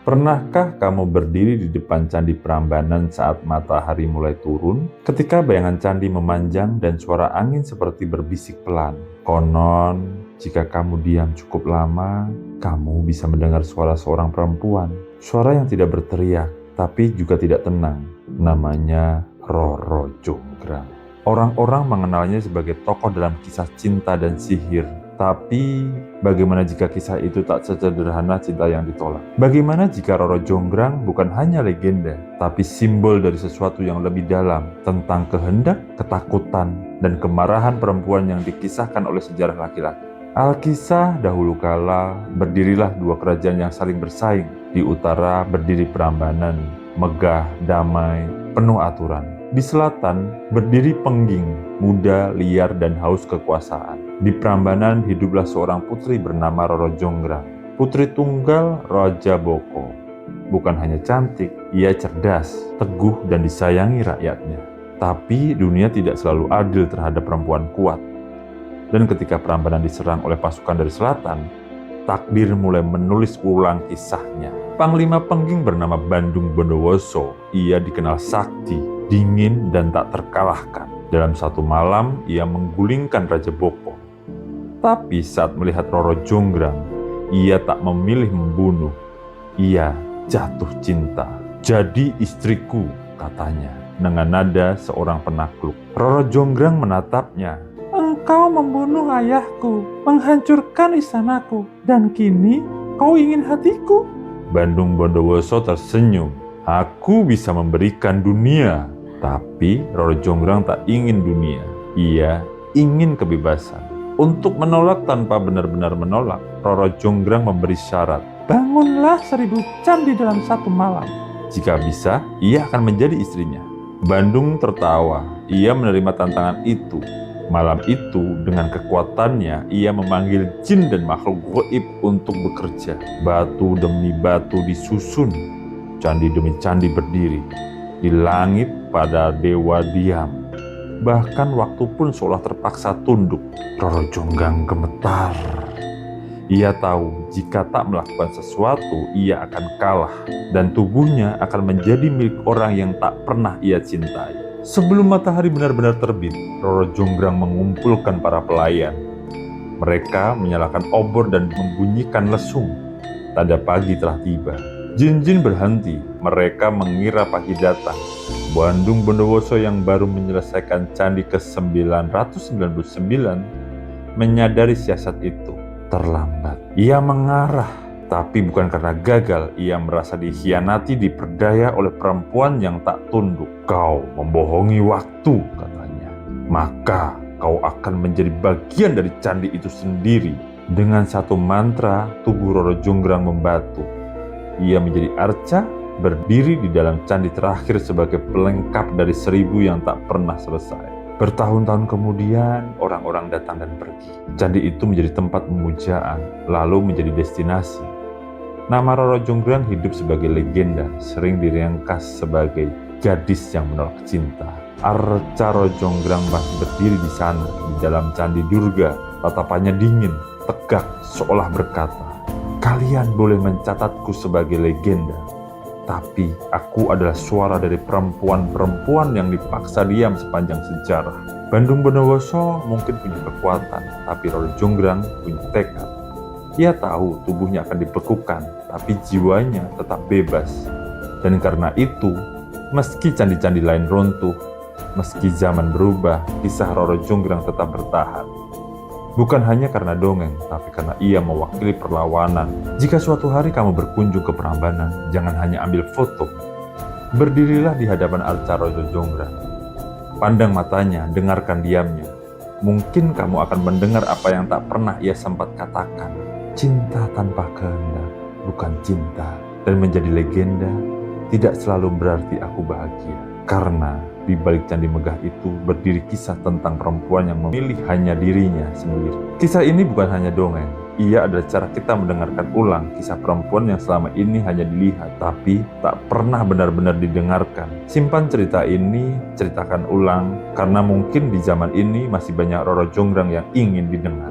Pernahkah kamu berdiri di depan Candi Prambanan saat matahari mulai turun? Ketika bayangan candi memanjang dan suara angin seperti berbisik pelan. Konon, jika kamu diam cukup lama, kamu bisa mendengar suara seorang perempuan. Suara yang tidak berteriak, tapi juga tidak tenang. Namanya Roro Jonggrang. Orang-orang mengenalnya sebagai tokoh dalam kisah cinta dan sihir. Tapi, bagaimana jika kisah itu tak sesederhana cinta yang ditolak? Bagaimana jika Roro Jonggrang bukan hanya legenda, tapi simbol dari sesuatu yang lebih dalam tentang kehendak, ketakutan, dan kemarahan perempuan yang dikisahkan oleh sejarah laki-laki? Alkisah dahulu kala, berdirilah dua kerajaan yang saling bersaing. Di utara berdiri Prambanan, megah, damai, penuh aturan. Di selatan berdiri Pengging, muda, liar, dan haus kekuasaan. Di Prambanan hiduplah seorang putri bernama Roro Jonggrang, putri tunggal Raja Boko. Bukan hanya cantik, ia cerdas, teguh, dan disayangi rakyatnya. Tapi dunia tidak selalu adil terhadap perempuan kuat. Dan ketika Prambanan diserang oleh pasukan dari selatan, takdir mulai menulis ulang kisahnya. Panglima Pengging bernama Bandung Bondowoso. Ia dikenal sakti, dingin, dan tak terkalahkan. Dalam satu malam, ia menggulingkan Raja Boko. Tapi saat melihat Roro Jonggrang, ia tak memilih membunuh. Ia jatuh cinta. Jadi istriku, katanya, dengan nada seorang penakluk. Roro Jonggrang menatapnya. Engkau membunuh ayahku, menghancurkan istanaku, dan kini kau ingin hatiku? Bandung Bondowoso tersenyum. Aku bisa memberikan dunia. Tapi Roro Jonggrang tak ingin dunia. Ia ingin kebebasan. Untuk menolak tanpa benar-benar menolak, Roro Jonggrang memberi syarat. Bangunlah 1000 candi dalam satu malam. Jika bisa, ia akan menjadi istrinya. Bandung tertawa. Ia menerima tantangan itu. Malam itu, dengan kekuatannya, ia memanggil jin dan makhluk gaib untuk bekerja. Batu demi batu disusun. Candi demi candi berdiri. Di langit pada dewa diam. Bahkan waktu pun seolah terpaksa tunduk. Roro Jonggrang gemetar. Ia tahu jika tak melakukan sesuatu, ia akan kalah. Dan tubuhnya akan menjadi milik orang yang tak pernah ia cintai. Sebelum matahari benar-benar terbit, Roro Jonggrang mengumpulkan para pelayan. Mereka menyalakan obor dan membunyikan lesung. Tanda pagi telah tiba. Jin-jin berhenti. Mereka mengira pagi datang. Bandung Bondowoso yang baru menyelesaikan candi ke-999 menyadari siasat itu. Terlambat. Ia mengarah, tapi bukan karena gagal. Ia merasa dikhianati, diperdaya oleh perempuan yang tak tunduk. Kau membohongi waktu, katanya. Maka kau akan menjadi bagian dari candi itu sendiri. Dengan satu mantra, tubuh Roro Jonggrang membatu. Ia menjadi arca, berdiri di dalam candi terakhir sebagai pelengkap dari 1000 yang tak pernah selesai. Bertahun-tahun kemudian, orang-orang datang dan pergi. Candi itu menjadi tempat pemujaan, lalu menjadi destinasi. Nama Roro Jonggrang hidup sebagai legenda, sering diringkas sebagai gadis yang menolak cinta. Arca Roro Jonggrang masih berdiri di sana, di dalam Candi Durga. Tatapannya dingin, tegak, seolah berkata, "Kalian boleh mencatatku sebagai legenda, tapi aku adalah suara dari perempuan-perempuan yang dipaksa diam sepanjang sejarah." Bandung Bondowoso mungkin punya kekuatan, tapi Roro Jonggrang punya tekad. Ia tahu tubuhnya akan dibekukan, tapi jiwanya tetap bebas. Dan karena itu, meski candi-candi lain runtuh, meski zaman berubah, kisah Roro Jonggrang tetap bertahan. Bukan hanya karena dongeng, tapi karena ia mewakili perlawanan. Jika suatu hari kamu berkunjung ke Prambanan, jangan hanya ambil foto. Berdirilah di hadapan arca Roro Jonggrang. Pandang matanya, dengarkan diamnya. Mungkin kamu akan mendengar apa yang tak pernah ia sempat katakan. Cinta tanpa kehendak bukan cinta. Dan menjadi legenda tidak selalu berarti aku bahagia. Karena di balik candi megah itu berdiri kisah tentang perempuan yang memilih hanya dirinya sendiri. Kisah ini bukan hanya dongeng. Ia adalah cara kita mendengarkan ulang kisah perempuan yang selama ini hanya dilihat, tapi tak pernah benar-benar didengarkan. Simpan cerita ini, ceritakan ulang, karena mungkin di zaman ini masih banyak Roro Jonggrang yang ingin didengar.